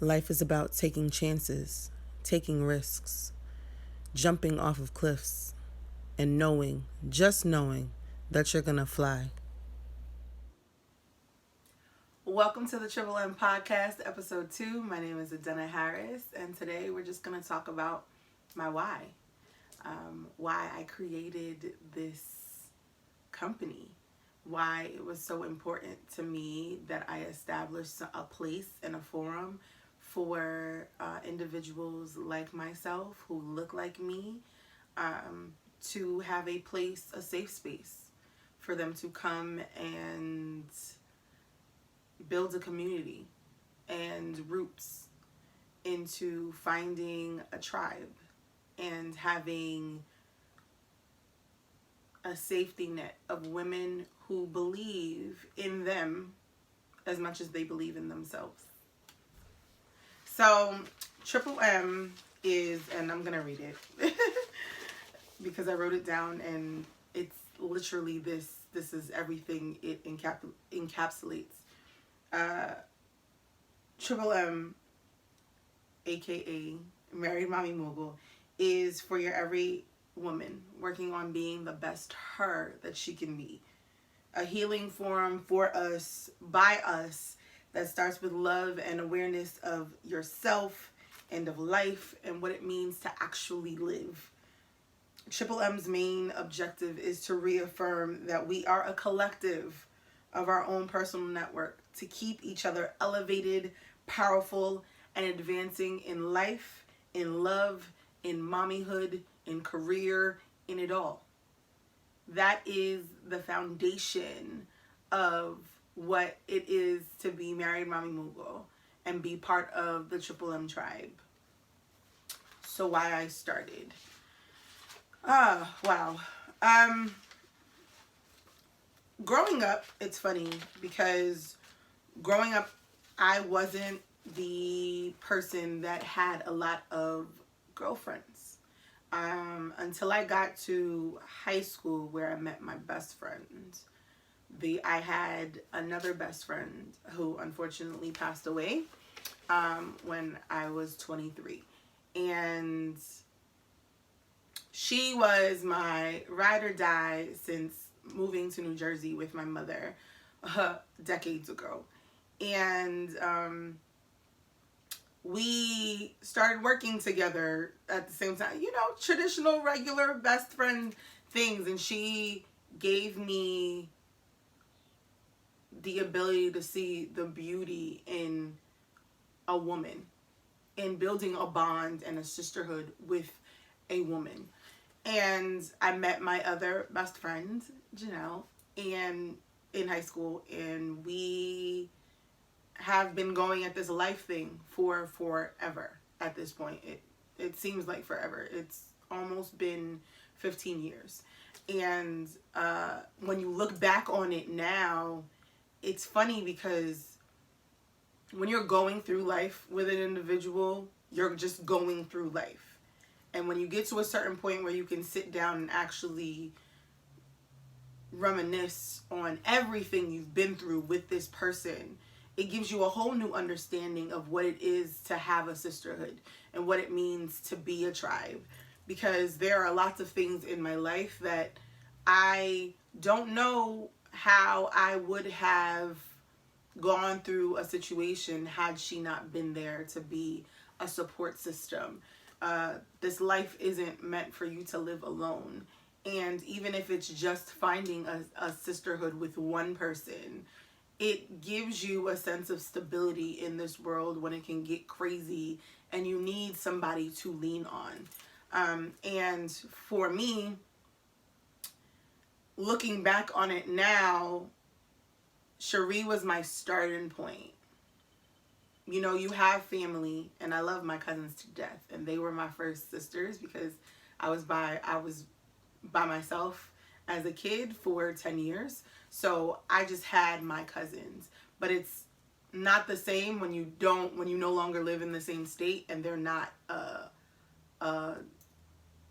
Life is about taking chances, taking risks, jumping off of cliffs, and knowing, just knowing, that you're gonna fly. Welcome to the Triple M Podcast, Episode 2. My name is Adena Harris, and today we're just gonna talk about my why. Why I created this company, why it was so important to me that I established a place and a forum for individuals like myself who look like me, to have a place, a safe space for them to come and build a community and roots into finding a tribe and having a safety net of women who believe in them as much as they believe in themselves. So, Triple M is, and I'm going to read it because I wrote it down and it's literally this. This is everything it encapsulates. Triple M, aka Married Mommy Mogul, is for your every woman working on being the best her that she can be. A healing forum for us, by us, that starts with love and awareness of yourself and of life and what it means to actually live. Triple M's main objective is to reaffirm that we are a collective of our own personal network to keep each other elevated, powerful, and advancing in life, in love, in mommyhood, in career, in it all. That is the foundation of what it is to be Married Mommy Mogul and be part of the Triple M tribe. So why I started. Wow. Growing up, it's funny because growing up, I wasn't the person that had a lot of girlfriends. Until I got to high school where I met my best friend. I had another best friend who unfortunately passed away when I was 23. And she was my ride or die since moving to New Jersey with my mother decades ago. And we started working together at the same time, traditional, regular best friend things. And she gave me the ability to see the beauty in a woman, in building a bond and a sisterhood with a woman. And I met my other best friend, Janelle, and in high school, and we have been going at this life thing for forever at this point. It seems like forever. It's almost been 15 years. And when you look back on it now, it's funny because when you're going through life with an individual, you're just going through life. And when you get to a certain point where you can sit down and actually reminisce on everything you've been through with this person, it gives you a whole new understanding of what it is to have a sisterhood and what it means to be a tribe. Because there are lots of things in my life that I don't know how I would have gone through a situation had she not been there to be a support system. This life isn't meant for you to live alone. And even if it's just finding a sisterhood with one person, it gives you a sense of stability in this world when it can get crazy and you need somebody to lean on. And for me, looking back on it now, Cherie was my starting point. You have family, and I love my cousins to death, and they were my first sisters because I was by myself as a kid for 10 years. So I just had my cousins, but it's not the same when you no longer live in the same state and they're not a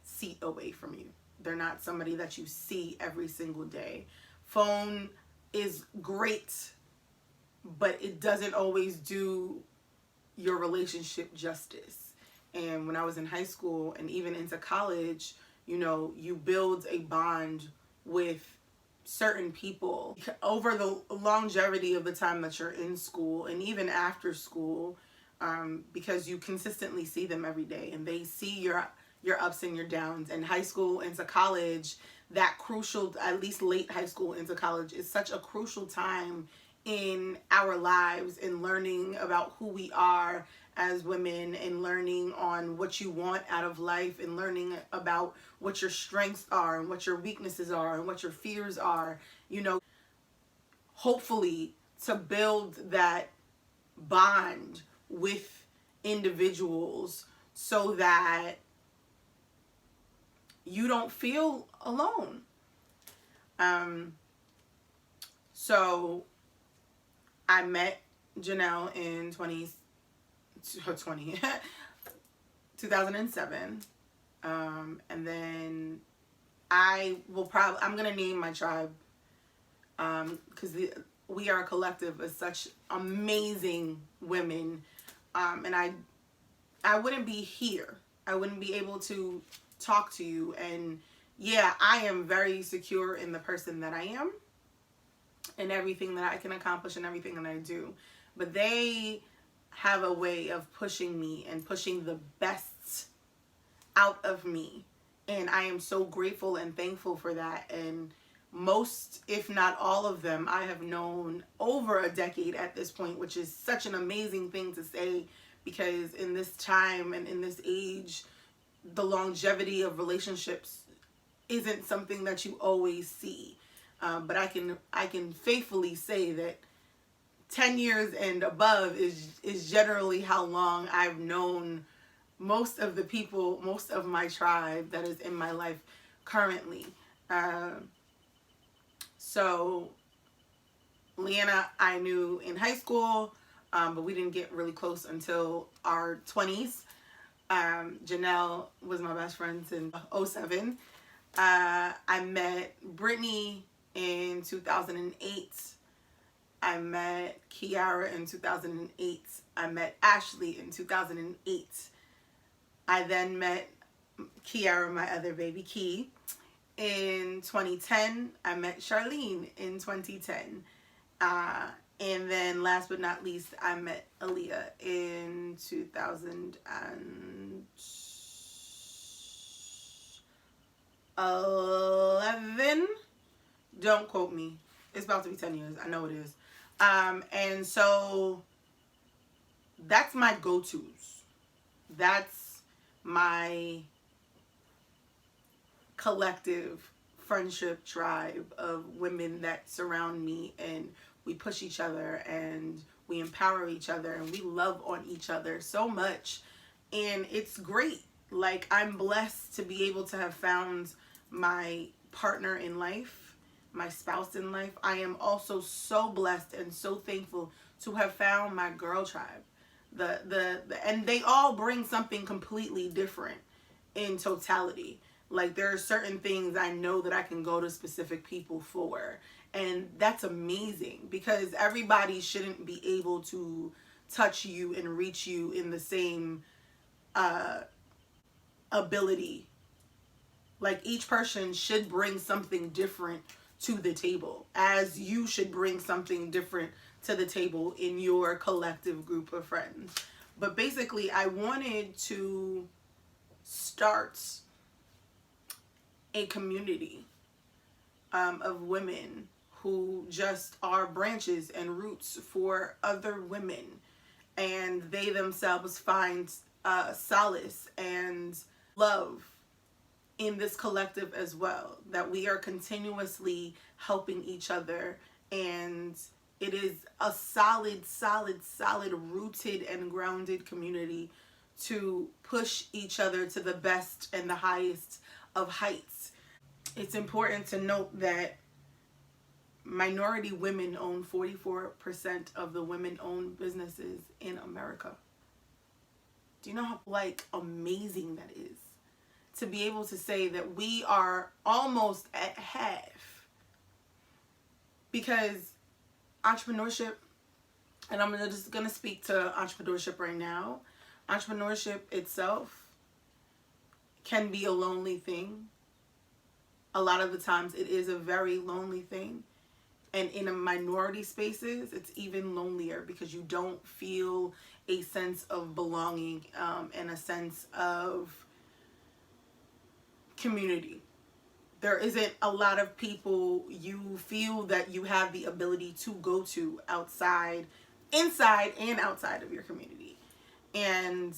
seat away from you. They're not somebody that you see every single day. Phone is great, but it doesn't always do your relationship justice. And when I was in high school and even into college, you know, you build a bond with certain people over the longevity of the time that you're in school and even after school, because you consistently see them every day and they see your ups and your downs. And high school into college, that crucial, at least late high school into college, is such a crucial time in our lives, in learning about who we are as women, and learning on what you want out of life, and learning about what your strengths are and what your weaknesses are and what your fears are, you know, hopefully to build that bond with individuals so that you don't feel alone. So I met Janelle in 2007. And then I'm going to name my tribe, because we are a collective of such amazing women. And I wouldn't be here. I wouldn't be able to talk to you. And yeah, I am very secure in the person that I am and everything that I can accomplish and everything that I do. But they have a way of pushing me and pushing the best out of me. And I am so grateful and thankful for that. And most, if not all of them, I have known over a decade at this point, which is such an amazing thing to say, because in this time and in this age, the longevity of relationships isn't something that you always see. But I can faithfully say that 10 years and above is generally how long I've known most of the people, most of my tribe that is in my life currently. So Leanna, I knew in high school, but we didn't get really close until our 20s. Janelle was my best friend in 2007. I met Brittany in 2008. I met Kiara in 2008. I met Ashley in 2008. I then met Kiara, my other baby, Key, in 2010. I met Charlene in 2010. And then last but not least, I met Aaliyah in 2011. Don't quote me. It's about to be 10 years. I know it is. And so that's my go-tos. That's my collective friendship tribe of women that surround me, and we push each other and we empower each other and we love on each other so much. And it's great. Like, I'm blessed to be able to have found my partner in life, my spouse in life. I am also so blessed and so thankful to have found my girl tribe. And they all bring something completely different in totality. Like, there are certain things I know that I can go to specific people for. And that's amazing, because everybody shouldn't be able to touch you and reach you in the same ability. Like, each person should bring something different to the table, as you should bring something different to the table in your collective group of friends. But basically, I wanted to start a community of women who just are branches and roots for other women, and they themselves find solace and love in this collective as well, that we are continuously helping each other. And it is a solid rooted and grounded community to push each other to the best and the highest of heights. It's important to note that minority women own 44% of the women-owned businesses in America. Do you know how, like, amazing that is? To be able to say that we are almost at half. Because entrepreneurship And I'm just going to speak to entrepreneurship right now. Entrepreneurship itself can be a lonely thing. A lot of the times it is a very lonely thing. And in a minority spaces, it's even lonelier because you don't feel a sense of belonging and a sense of community. There isn't a lot of people you feel that you have the ability to go to outside, inside and outside of your community. And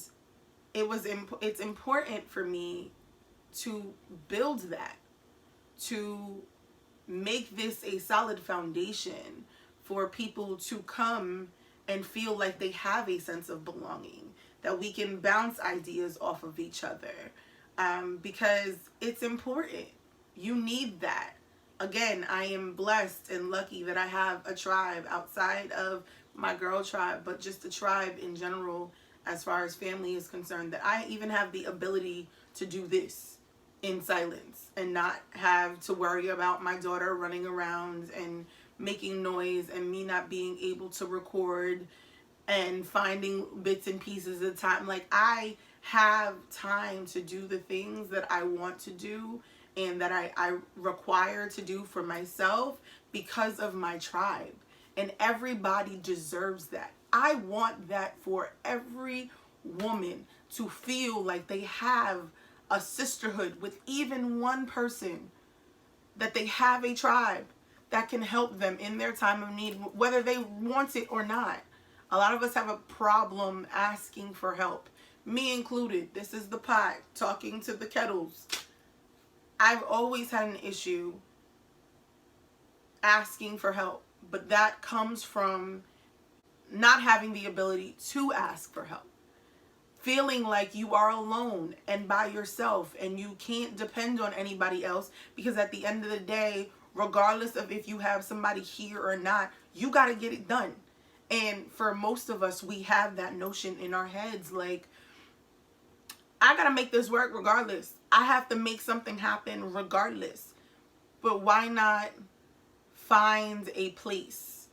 it's important for me to build that, to make this a solid foundation for people to come and feel like they have a sense of belonging, that we can bounce ideas off of each other, because it's important. You need that. Again, I am blessed and lucky that I have a tribe outside of my girl tribe, but just a tribe in general as far as family is concerned, that I even have the ability to do this in silence and not have to worry about my daughter running around and making noise and me not being able to record and finding bits and pieces of time. Like, I have time to do the things that I want to do and that I require to do for myself because of my tribe. And everybody deserves that. I want that for every woman, to feel like they have a sisterhood with even one person, that they have a tribe that can help them in their time of need, whether they want it or not. A lot of us have a problem asking for help, me included. This is the pot talking to the kettles. I've always had an issue asking for help, but that comes from not having the ability to ask for help. Feeling like you are alone and by yourself and you can't depend on anybody else, because at the end of the day, regardless of if you have somebody here or not, you got to get it done. And for most of us, we have that notion in our heads, like, I got to make this work regardless. I have to make something happen regardless. But why not find a place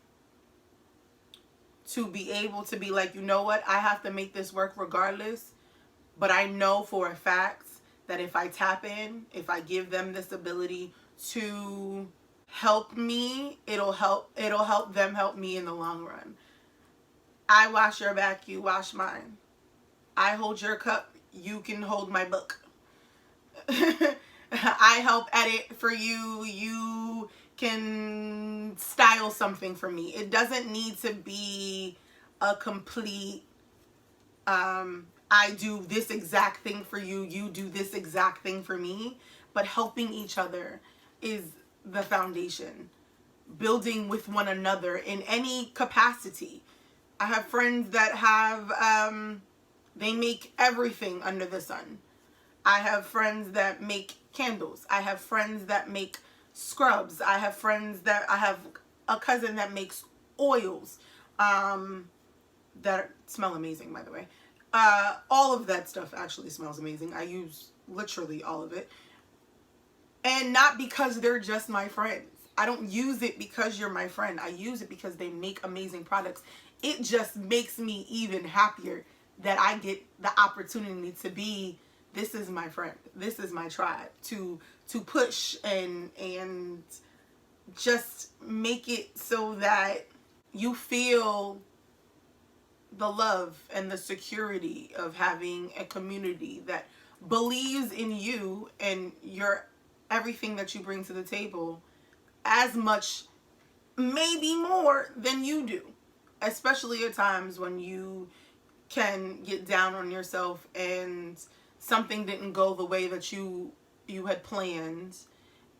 to be able to be like, you know what, I have to make this work regardless, but I know for a fact that if I tap in, if I give them this ability to help me, it'll help them help me in the long run. I wash your back, you wash mine. I hold your cup, you can hold my book. I help edit for you, you can style something for me. It doesn't need to be a complete I do this exact thing for you, you do this exact thing for me, but helping each other is the foundation. Building with one another in any capacity. I have friends that have they make everything under the sun. I have friends that make candles. I have friends that make scrubs. I have a cousin that makes oils that smell amazing, by the way. All of that stuff actually smells amazing. I use literally all of it. And not because they're just my friends. I don't use it because you're my friend. I use it because they make amazing products. It just makes me even happier that I get the opportunity to be, this is my friend, this is my tribe, to push and just make it so that you feel the love and the security of having a community that believes in you and your everything that you bring to the table as much, maybe more than you do, especially at times when you can get down on yourself and something didn't go the way that you had planned,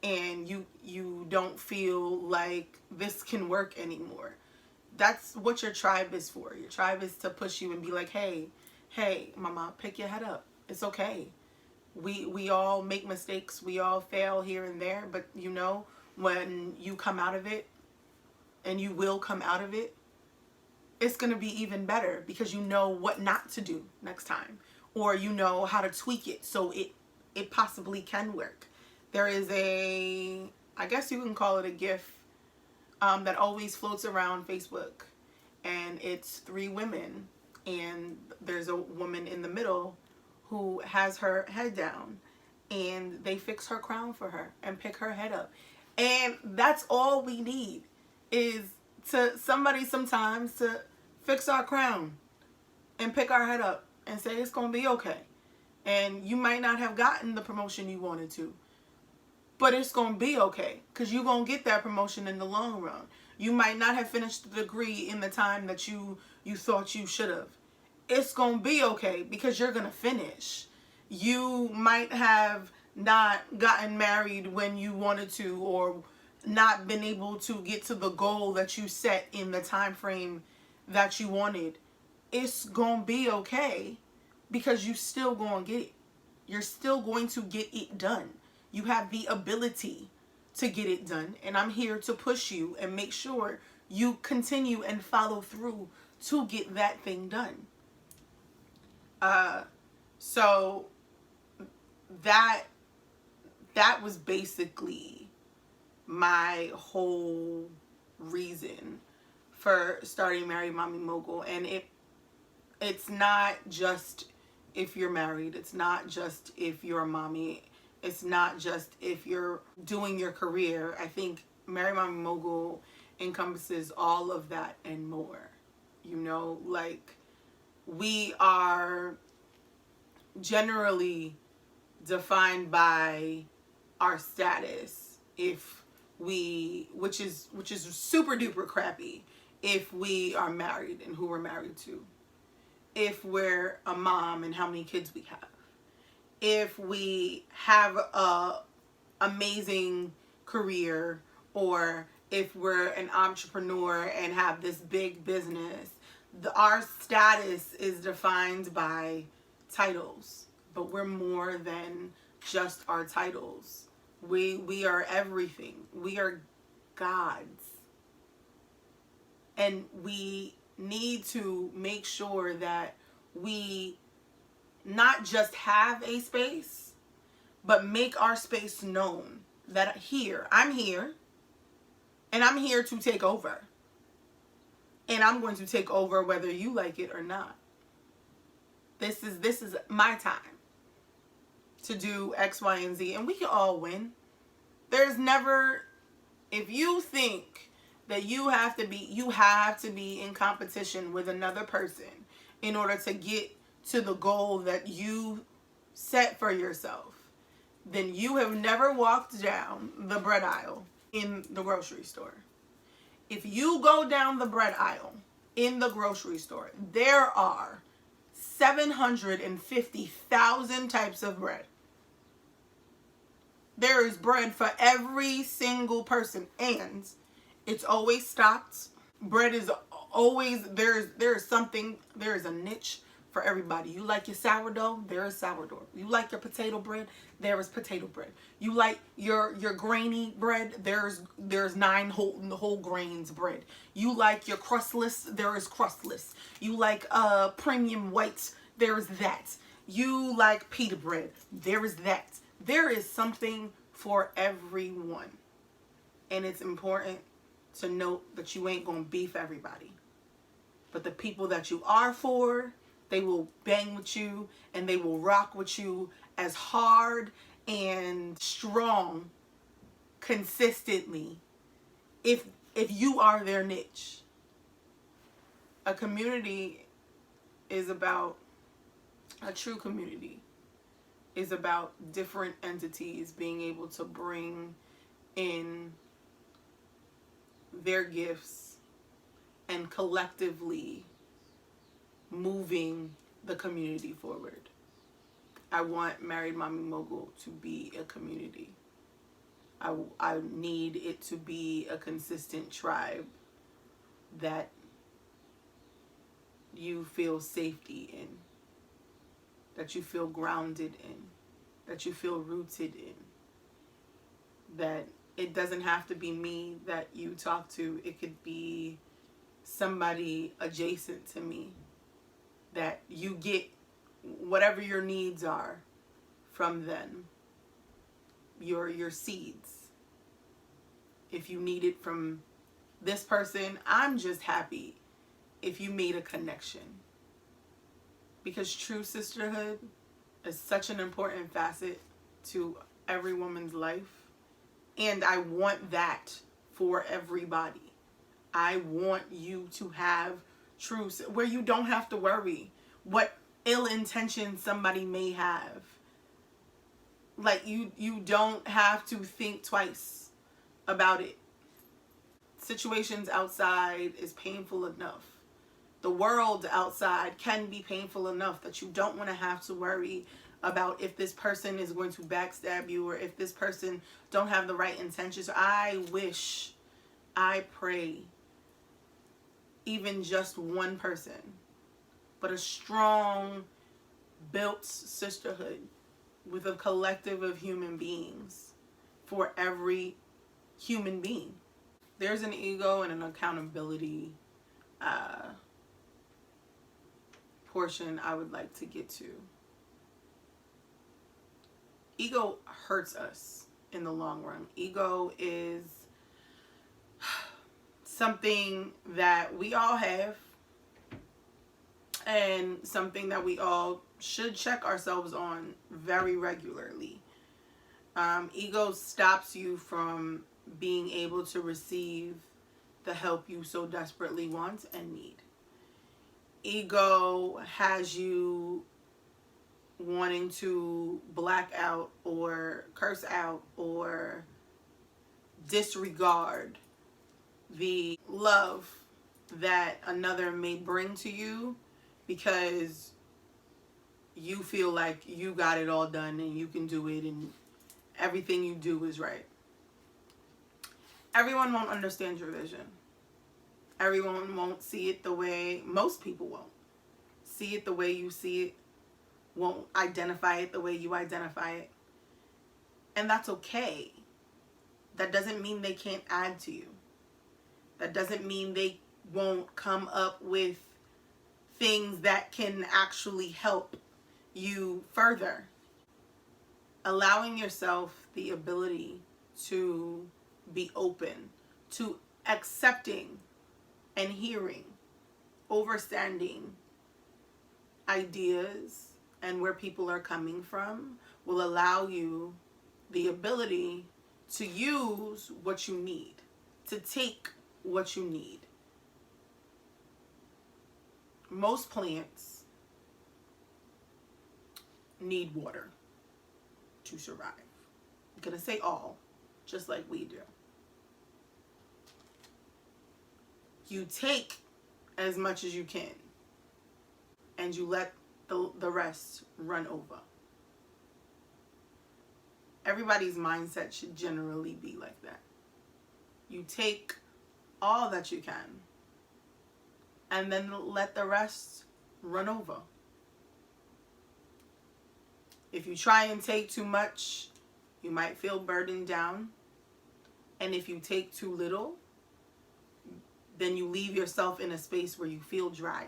and you don't feel like this can work anymore. That's what your tribe is for. Your tribe is to push you and be like, hey, mama, pick your head up. It's okay. We all make mistakes. We all fail here and there. But you know, when you come out of it, and you will come out of it, it's going to be even better because you know what not to do next time. Or you know how to tweak it so it possibly can work. There is I guess you can call it a GIF that always floats around Facebook. and it's three women, and there's a woman in the middle who has her head down, and they fix her crown for her and pick her head up. And that's all we need, is to somebody sometimes to fix our crown and pick our head up and say it's going to be okay. And you might not have gotten the promotion you wanted to, but it's going to be okay, because you're going to get that promotion in the long run. You might not have finished the degree in the time that you thought you should have. It's going to be okay, because you're going to finish. You might have not gotten married when you wanted to, or not been able to get to the goal that you set in the time frame that you wanted. It's going to be okay, because you still going to get it. You're still going to get it done. You have the ability to get it done, and I'm here to push you and make sure you continue and follow through to get that thing done. So that was basically my whole reason for starting Married Mommy Mogul. And it's not just if you're married, it's not just if you're a mommy, it's not just if you're doing your career. I think Married Mommy Mogul encompasses all of that and more. You know, like, we are generally defined by our status, if we, which is super duper crappy, if we are married and who we're married to, if we're a mom and how many kids we have, if we have a amazing career, or if we're an entrepreneur and have this big business. Our status is defined by titles, but we're more than just our titles. We are everything. We are gods. And we need to make sure that we not just have a space, but make our space known that I'm here, and I'm here to take over. And I'm going to take over whether you like it or not. This is my time to do X, Y, and Z, and we can all win. There's never, if you think that you have to be in competition with another person in order to get to the goal that you set for yourself, then you have never walked down the bread aisle in the grocery store. If you go down the bread aisle in the grocery store, there are 750,000 types of bread. There is bread for every single person, and it's always stocked. Bread is always, there is a niche for everybody. You like your sourdough, there is sourdough. You like your potato bread, there is potato bread. You like your grainy bread, there's 9 whole grains bread. You like your crustless, there is crustless. You like premium whites, there is that. You like pita bread, there is that. There is something for everyone. And it's important to note that you ain't gonna beef everybody. But the people that you are for, they will bang with you and they will rock with you as hard and strong consistently if you are their niche. A community is about, a true community is about different entities being able to bring in their gifts and collectively moving the community forward. I want Married Mommy Mogul to be a community. I need it to be a consistent tribe that you feel safety in, that you feel grounded in, that you feel rooted in, that it doesn't have to be me that you talk to. It could be somebody adjacent to me, that you get whatever your needs are from them, your seeds. If you need it from this person, I'm just happy if you made a connection. Because true sisterhood is such an important facet to every woman's life. And I want that for everybody. I want you to have true, where you don't have to worry what ill intention somebody may have. Like you don't have to think twice about it. Situations outside is painful enough. The world outside can be painful enough that you don't want to have to worry about if this person is going to backstab you or if this person don't have the right intentions. I wish, I pray, even just one person, but a strong built sisterhood with a collective of human beings for every human being. There's an ego and an accountability portion I would like to get to. Ego hurts us in the long run. Ego is something that we all have and something that we all should check ourselves on very regularly. Ego stops you from being able to receive the help you so desperately want and need. Ego has you wanting to black out or curse out or disregard the love that another may bring to you because you feel like you got it all done and you can do it and everything you do is right. Everyone won't understand your vision. Everyone won't see it the way, most people won't see it the way you see it, won't identify it the way you identify it. And that's okay. That doesn't mean they can't add to you. That doesn't mean they won't come up with things that can actually help you further. Allowing yourself the ability to be open to accepting and hearing, understanding ideas and where people are coming from will allow you the ability to use what you need, to take what you need. Most plants need water to survive. I'm gonna say all, just like we do. You take as much as you can and you let the rest run over. Everybody's mindset should generally be like that. You take all that you can and then let the rest run over. If you try and take too much, you might feel burdened down. And if you take too little, then you leave yourself in a space where you feel dry.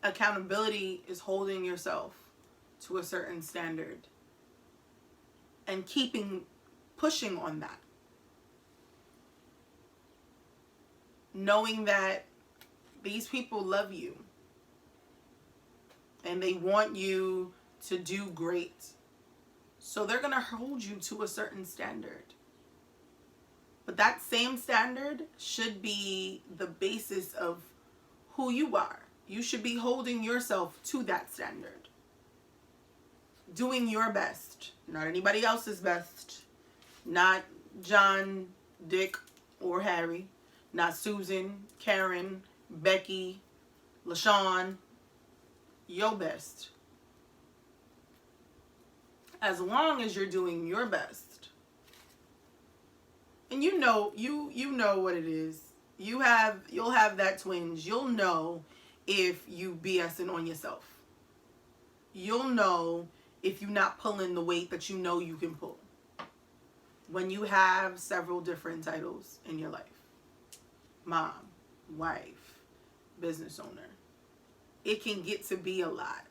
Accountability is holding yourself to a certain standard and pushing on that. Knowing that these people love you and they want you to do great. So they're going to hold you to a certain standard. But that same standard should be the basis of who you are. You should be holding yourself to that standard. Doing your best, not anybody else's best. Not John, Dick, or Harry. Not Susan, Karen, Becky, LaShawn. Your best. As long as you're doing your best. And you know what it is. You'll have that twinge. You'll know if you BSing on yourself. You'll know if you're not pulling the weight that you know you can pull. When you have several different titles in your life. Mom, wife, business owner. It can get to be a lot.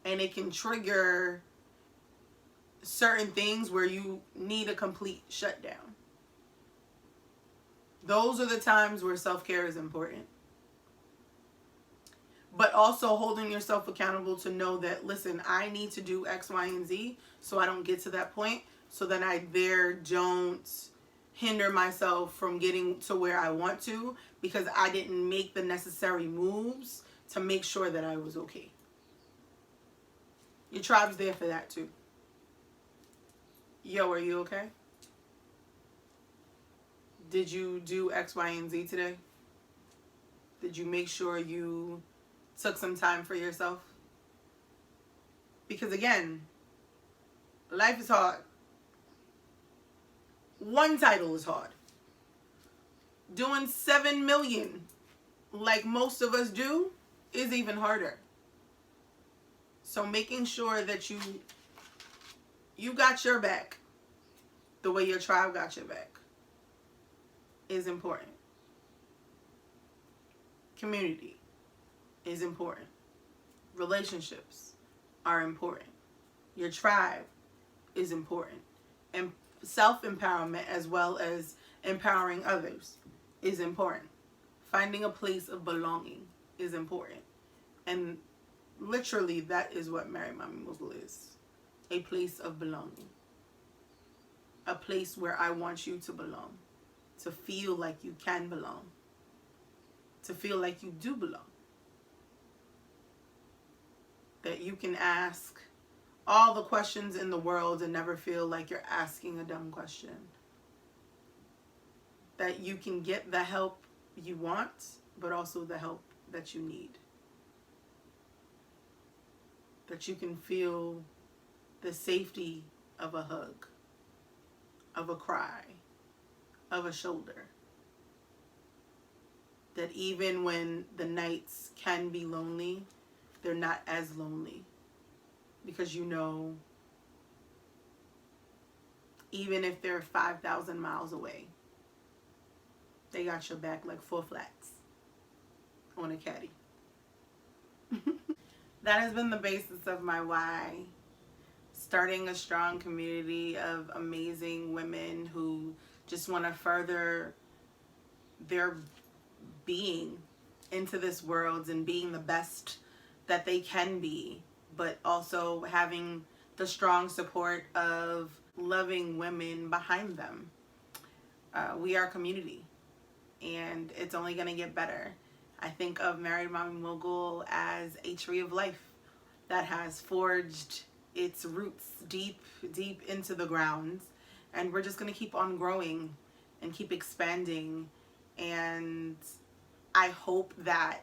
And it can trigger certain things where you need a complete shutdown. Those are the times where self-care is important. but also holding yourself accountable to know that, listen, I need to do X, Y, and Z so I don't get to that point, so that I don't hinder myself from getting to where I want to, because I didn't make the necessary moves to make sure that I was okay. Your tribe's there for that too. Yo, are you okay? Did you do X, Y, and Z today? Did you make sure you took some time for yourself? Because again, life is hard. One title is hard. Doing 7 million like most of us do is even harder. So making sure that you got your back the way your tribe got your back is important. Community is important. Relationships are important. Your tribe is important. And self-empowerment, as well as empowering others, is important. Finding a place of belonging is important. And literally, that is what Married Mommy Mogul is. A place of belonging. A place where I want you to belong. To feel like you can belong. To feel like you do belong. That you can ask all the questions in the world and never feel like you're asking a dumb question. That you can get the help you want, but also the help that you need. That you can feel the safety of a hug, of a cry, of a shoulder. That even when the nights can be lonely, they're not as lonely. Because you know, even if they're 5,000 miles away, they got your back like 4 flats on a caddy. That has been the basis of my why. Starting a strong community of amazing women who just want to further their being into this world and being the best that they can be, but also having the strong support of loving women behind them. We are a community, and it's only going to get better. I think of Married Mommy Mogul as a tree of life that has forged its roots deep, deep into the ground, and we're just going to keep on growing and keep expanding. And I hope that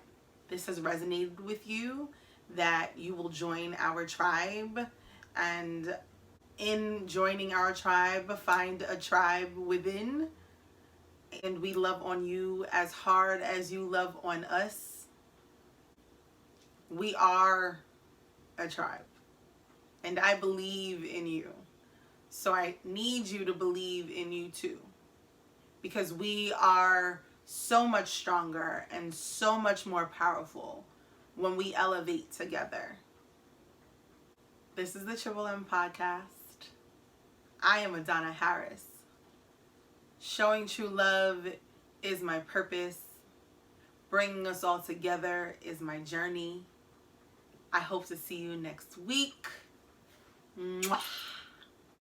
this has resonated with you, that you will join our tribe, and in joining our tribe, find a tribe within. And we love on you as hard as you love on us. We are a tribe, and I believe in you. So I need you to believe in you too, because we are so much stronger and so much more powerful when we elevate together. This is the Triple M Podcast. I am Adana Harris. Showing true love is my purpose. Bringing us all together is my journey. I hope to see you next week. Mwah.